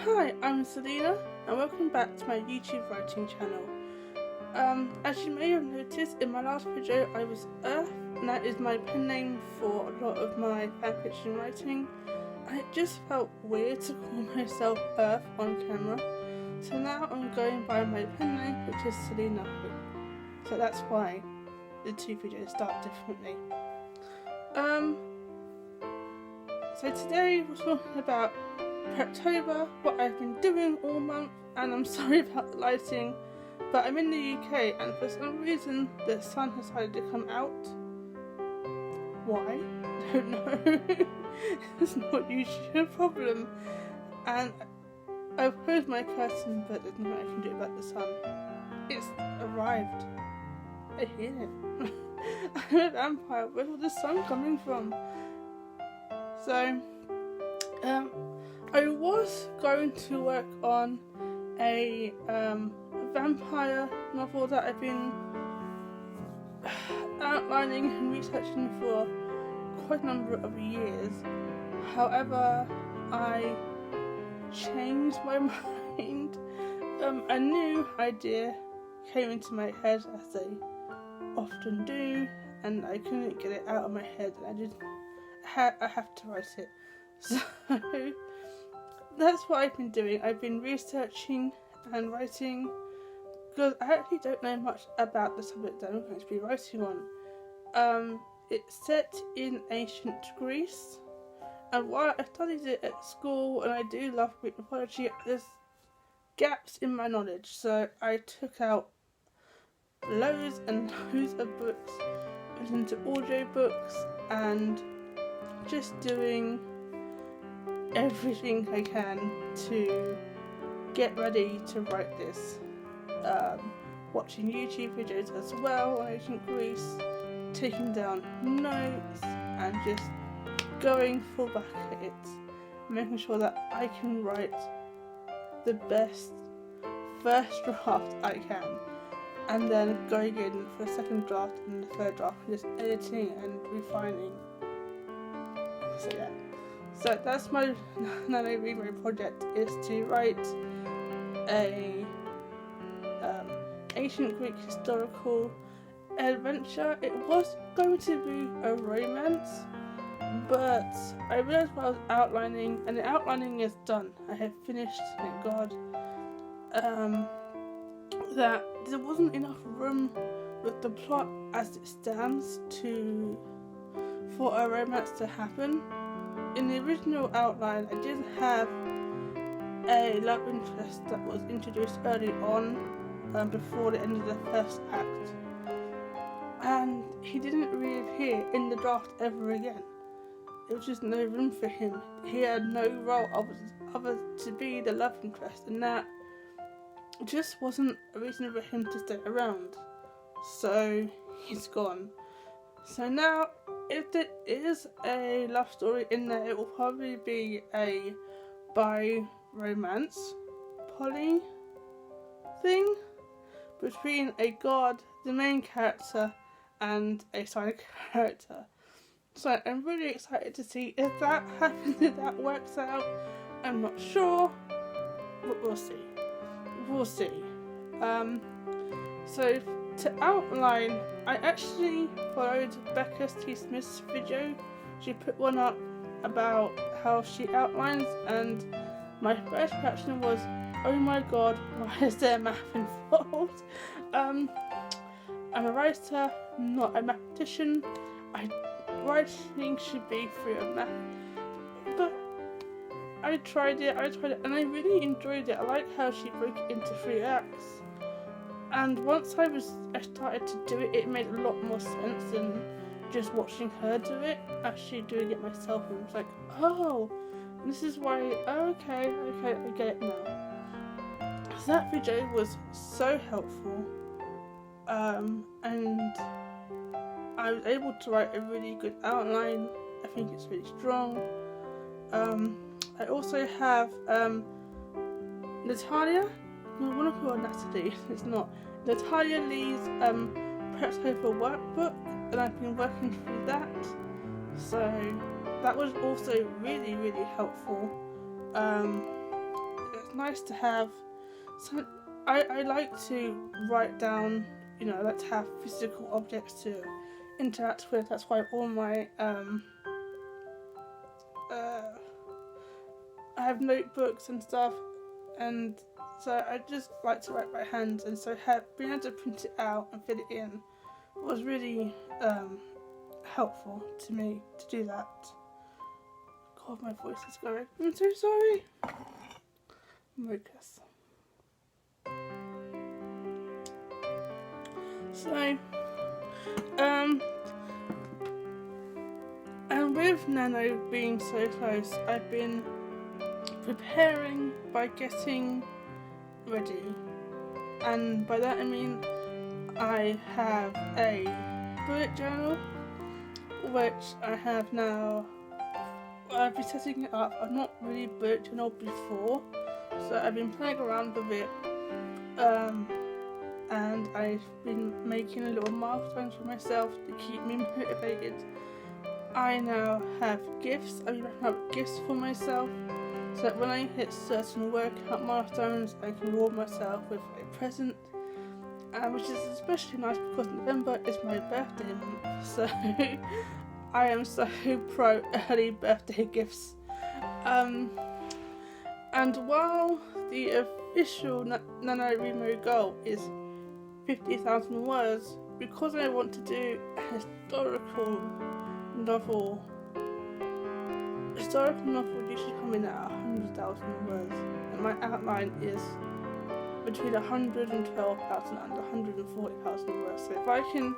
Hi, I'm Selena and welcome back to my YouTube writing channel. As you may have noticed, in my last video I was Earth, and that is my pen name for a lot of my fanfiction writing, and it just felt weird to call myself Earth on camera, so now I'm going by my pen name, which is Selena. So that's why the two videos start differently. So today we're talking about Preptober, what I've been doing all month, and I'm sorry about the lighting, but I'm in the UK and for some reason the sun has decided to come out. Why? I don't know. It's not usually a problem. And I've closed my curtain, but there's nothing I can do about the sun. It's arrived. I hear it. I'm a vampire. Where's all the sun coming from? So, I was going to work on a vampire novel that I've been outlining and researching for quite a number of years. However, I changed my mind. A new idea came into my head, as they often do, and I couldn't get it out of my head, and I have to write it. So that's what I've been doing. I've been researching and writing because I actually don't know much about the subject that I'm going to be writing on. It's set in ancient Greece, and while I studied it at school and I do love Greek mythology, there's gaps in my knowledge, so I took out loads and loads of books, listened to audiobooks, and just doing everything I can to get ready to write this. Watching YouTube videos as well on ancient Greece, taking down notes, and just going full back at it, making sure that I can write the best first draft I can, and then going in for a second draft and the third draft, and just editing and refining. So yeah. So that's my NaNoWriMo project, is to write a ancient Greek historical adventure. It was going to be a romance, but I realised while I was outlining, and the outlining is done, I have finished, thank God, that there wasn't enough room with the plot as it stands for a romance to happen. In the original outline, I did have a love interest that was introduced early on, before the end of the first act, and he didn't reappear in the draft ever again. There was just no room for him. He had no role other to be the love interest, and that just wasn't a reason for him to stay around. So he's gone. So now, if there is a love story in there, it will probably be a bi-romance poly thing between a god, the main character, and a side character. So I'm really excited to see if that happens, if that works out. I'm not sure, but we'll see. We'll see. So to outline, I actually followed Becca T. Smith's video. She put one up about how she outlines, and my first reaction was, oh my god, why is there math involved? I'm a writer, not a mathematician. Writing should be free of math, but I tried it, and I really enjoyed it. I like how she broke it into 3 acts. And once I started to do it, it made a lot more sense than just watching her do it. Actually doing it myself, and it was like, oh, this is why. Okay, I get it now. So that video was so helpful, and I was able to write a really good outline. I think it's really strong. I also have Natalia. No, I want to call her Natalie. It's not. Natalia Lee's Preptober workbook, and I've been working through that. So that was also really, really helpful. nice to have some. I like to write down, you know, I like to have physical objects to interact with. That's why all my I have notebooks and stuff, and so I just like to write by hand, and so being able to print it out and fit it in was really helpful to me to do that. God, my voice is going. I'm so sorry. Mucus. So, and with Nano being so close, I've been preparing by getting ready, and by that I mean I have a bullet journal which I have now. I've been setting it up. I've not really bullet journaled before, so I've been playing around with it, and I've been making little milestones for myself to keep me motivated. I now have gifts. I've been writing up gifts for myself, so that when I hit certain workout milestones, I can reward myself with a present, which is especially nice because November is my birthday month, so I am so pro early birthday gifts. And while the official NaNoWriMo goal is 50,000 words, because I want to do a historical novel usually coming at 100,000 words, and my outline is between 112,000 and 140,000 words. So if I can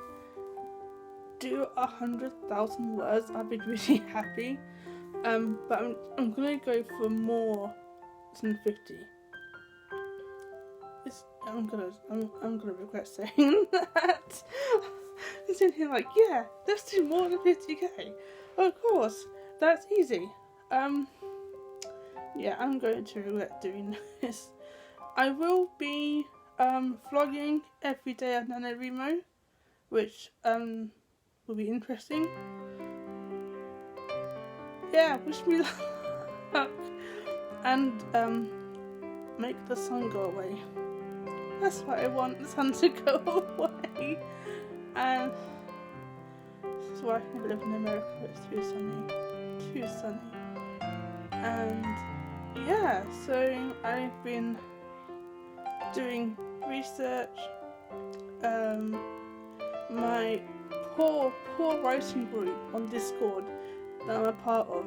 do 100,000 words, I'd be really happy. But I'm gonna go for more than 50. I'm gonna regret saying that. I'm sitting here like, yeah, let's do more than 50k. Of course, that's easy. Yeah, I'm going to regret doing this. I will be vlogging every day at NaNoWriMo, which will be interesting. Yeah, wish me luck. And make the sun go away. That's what I want, the sun to go away. And this is why I never live in America, it's too sunny. And yeah, so I've been doing research. My poor writing group on Discord that I'm a part of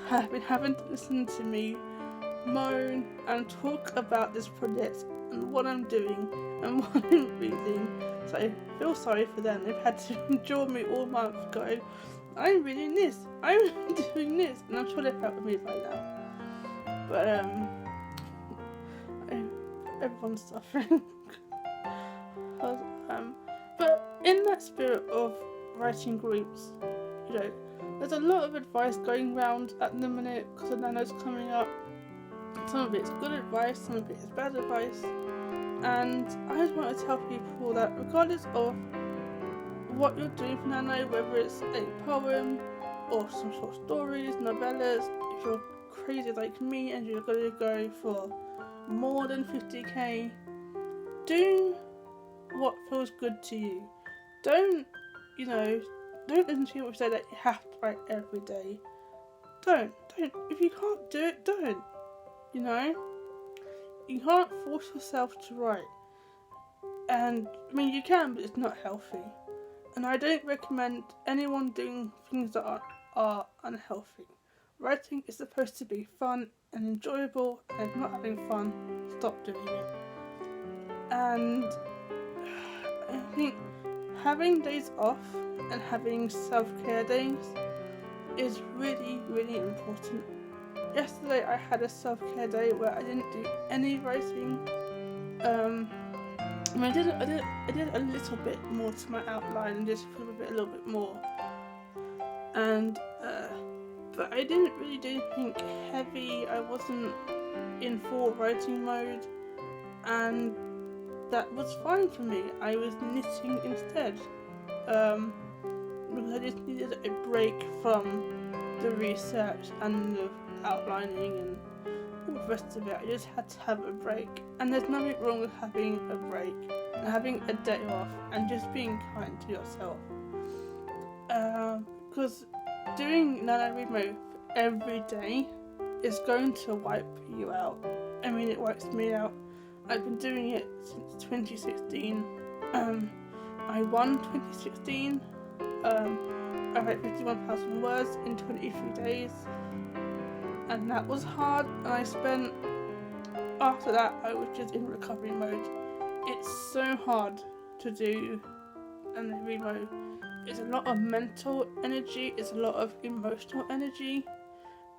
have been having to listen to me moan and talk about this project and what I'm doing and what I'm reading. So I feel sorry for them. They've had to endure me all month going, I'm reading this, I'm doing this, and I'm sure they felt with me like that. But everyone's suffering. But in that spirit of writing groups, you know, there's a lot of advice going around at the minute because the Nano's coming up. Some of it's good advice, some of it is bad advice, and I just want to tell people that regardless of what you're doing for Nano, whether it's a poem or some short stories, novellas, if you're crazy like me and you're going to go for more than 50k, do what feels good to you. Don't listen to people say that you have to write every day. Don't. If you can't do it, don't. You know? You can't force yourself to write. And, I mean, you can, but it's not healthy. And I don't recommend anyone doing things that are unhealthy. Writing is supposed to be fun and enjoyable, and if not having fun, stop doing it. And I think having days off and having self-care days is really, really important. Yesterday I had a self-care day where I didn't do any writing. I did a little bit more to my outline and just put it a little bit more. And but I didn't really do anything heavy. I wasn't in full writing mode, and that was fine for me. I was knitting instead. Because I just needed a break from the research and the outlining and all the rest of it. I just had to have a break, and there's nothing wrong with having a break and having a day off and just being kind to yourself. Because doing NaNoWriMo every day is going to wipe you out. I mean, it wipes me out. I've been doing it since 2016. I won 2016. I wrote 51,000 words in 23 days, and that was hard. And after that, I was just in recovery mode. It's so hard to do NaNoWriMo. It's a lot of mental energy, it's a lot of emotional energy,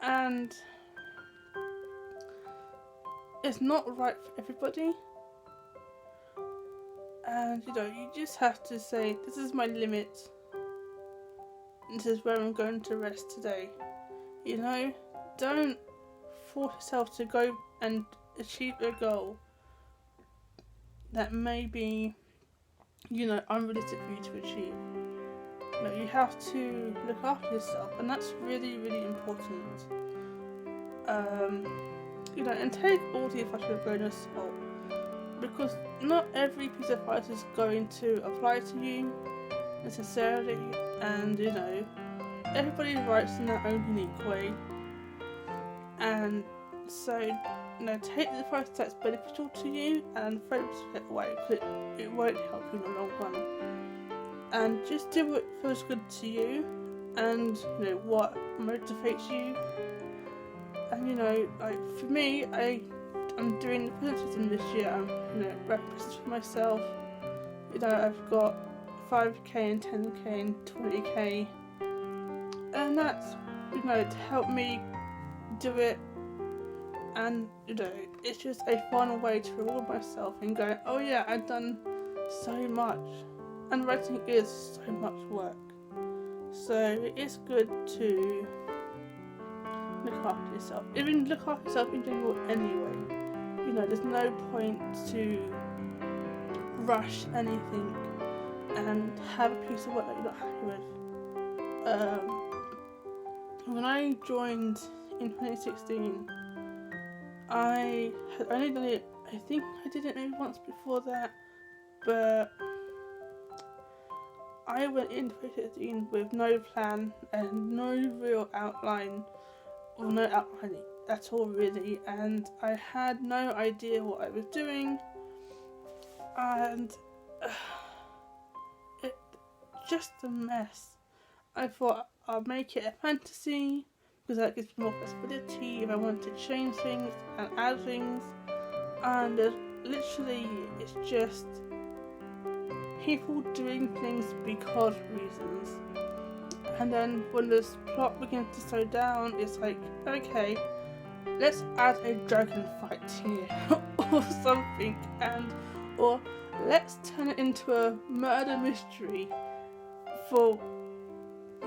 and it's not right for everybody. And you just have to say, this is my limit. This is where I'm going to rest today. Don't force yourself to go and achieve a goal that may be, unrealistic for you to achieve. You have to look after yourself, and that's really, really important. And take all the advice with a grain of salt, because not every piece of advice is going to apply to you necessarily, and everybody writes in their own unique way, and so take the advice that's beneficial to you and throw it away, because it won't help you in the long run. And just do what feels good to you, and what motivates you. And like for me, I'm doing the presentation this year. I'm writing presentations for myself. I've got 5k and 10k and 20k, and that's to help me do it. And it's just a fun way to reward myself and go, oh yeah, I've done so much. And writing is so much work, so it's good to look after yourself. Even look after yourself in general anyway. There's no point to rush anything and have a piece of work that you're not happy with. When I joined in 2016, I had only done it, I think I did it maybe once before that, but I went into 2016 with no plan and no real outline, or no outline at all really, and I had no idea what I was doing, and it just a mess. I thought I'll make it a fantasy, because that gives me more flexibility if I want to change things and add things, and it's just people doing things because reasons. And then when the plot begins to slow down, it's like, okay, let's add a dragon fight here or something, or let's turn it into a murder mystery. For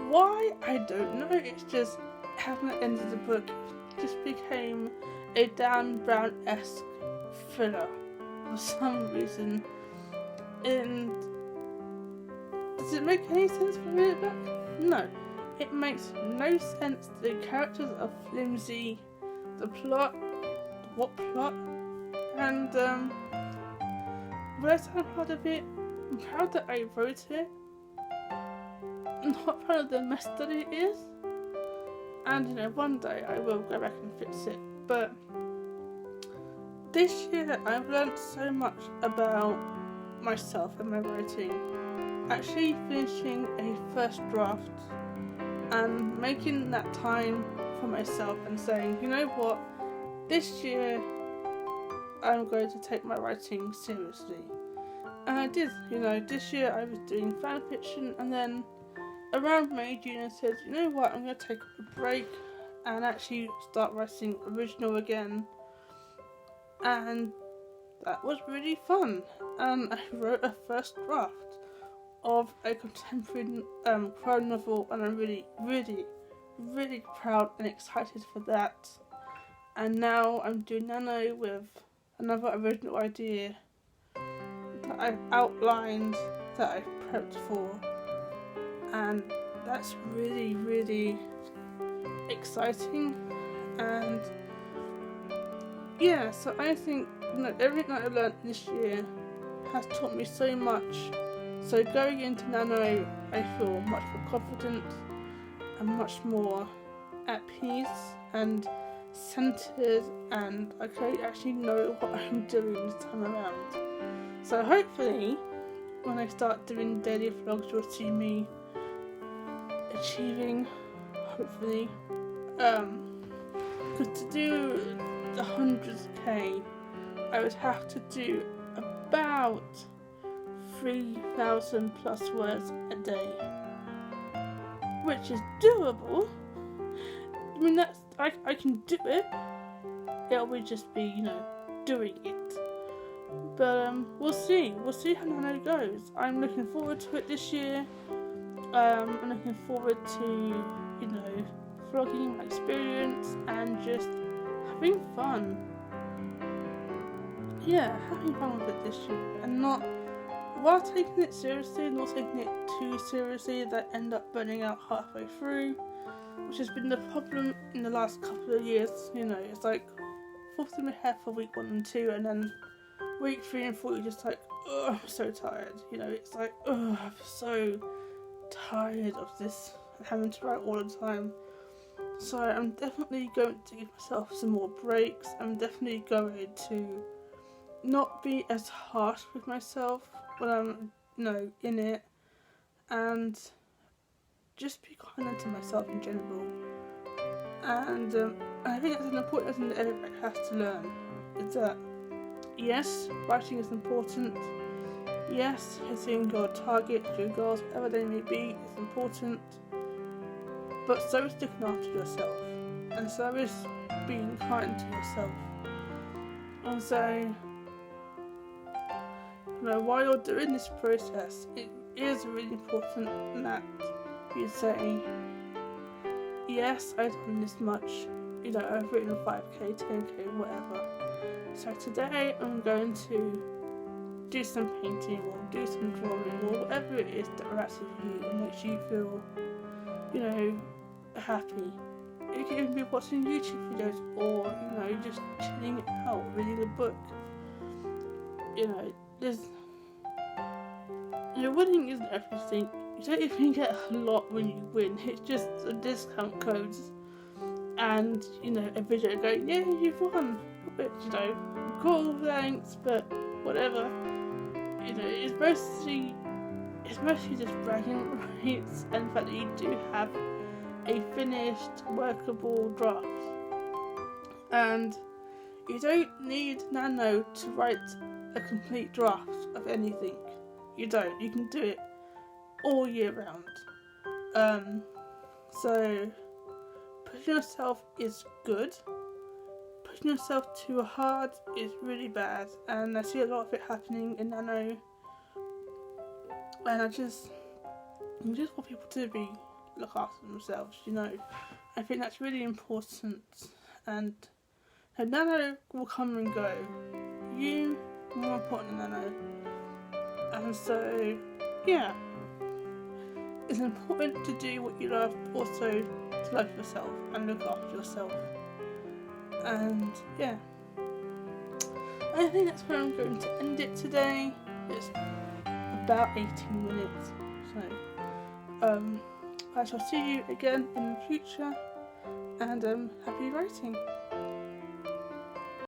why? I don't know. It's just having the end of the book just became a Dan Brown-esque thriller for some reason. And does it make any sense for me back? No, it makes no sense. The characters are flimsy, the plot, what plot? And whereas I'm proud of it, I'm proud that I wrote it, I'm not proud of the mess that it is. And one day I will go back and fix it. But this year I've learned so much about myself and my writing. Actually finishing a first draft and making that time for myself and saying, you know what, this year I'm going to take my writing seriously. And I did. This year I was doing fan fiction, and then around May, June, I said, you know what, I'm going to take a break and actually start writing original again. And that was really fun. And I wrote a first draft of a contemporary crime novel, and I'm really, really, really proud and excited for that. And now I'm doing Nano with another original idea that I've outlined, that I've prepped for, and that's really, really exciting. And yeah, so I think everything that I've learned this year has taught me so much. So going into Nano, I feel much more confident and much more at peace and centered, and I actually know what I'm doing this time around. So hopefully, when I start doing daily vlogs, you'll see me achieving, hopefully, because to do the 100k, I would have to do about 3,000 plus words a day, which is doable. I mean, I can do it. It will just be, doing it. But we'll see. We'll see how Nano goes. I'm looking forward to it this year. I'm looking forward to, vlogging my experience and just having fun. Yeah, having fun with it this year, and not, while taking it seriously, not taking it too seriously that end up burning out halfway through, which has been the problem in the last couple of years. It's like full steam ahead for week 1 and 2, and then week 3 and 4 you're just like, oh, I'm so tired. It's like, oh, I'm so tired of this and having to write all the time. So I'm definitely going to give myself some more breaks. I'm definitely going to not be as harsh with myself when I'm, in it, and just be kinder to myself in general. And I think that's an important thing that everybody has to learn, is that yes, writing is important. Yes, hitting your targets, your goals, whatever they may be, is important. But so is looking after yourself, and so is being kind to yourself. And so, while you're doing this process, it is really important that you say, yes, I've done this much, I've written 5k, 10k, whatever. So today I'm going to do some painting or do some drawing or whatever it is that relaxes you and makes you feel, happy. You can even be watching YouTube videos or, just chilling out, reading a book. Winning isn't everything. You don't even get a lot when you win. It's just a discount codes and, a video going, yeah, you've won. Which, cool, thanks, but whatever. It's mostly just bragging rights and the fact that you do have a finished, workable draft. And you don't need Nano to write a complete draft of anything. You don't. You can do it all year round. So pushing yourself is good. Pushing yourself too hard is really bad, and I see a lot of it happening in Nano. And I just want people to look after themselves. I think that's really important. And Nano will come and go. You more important than Nano. And so, yeah, it's important to do what you love, but also to love yourself and look after yourself. And yeah, I think that's where I'm going to end it today. It's about 18 minutes, so I shall see you again in the future, and happy writing.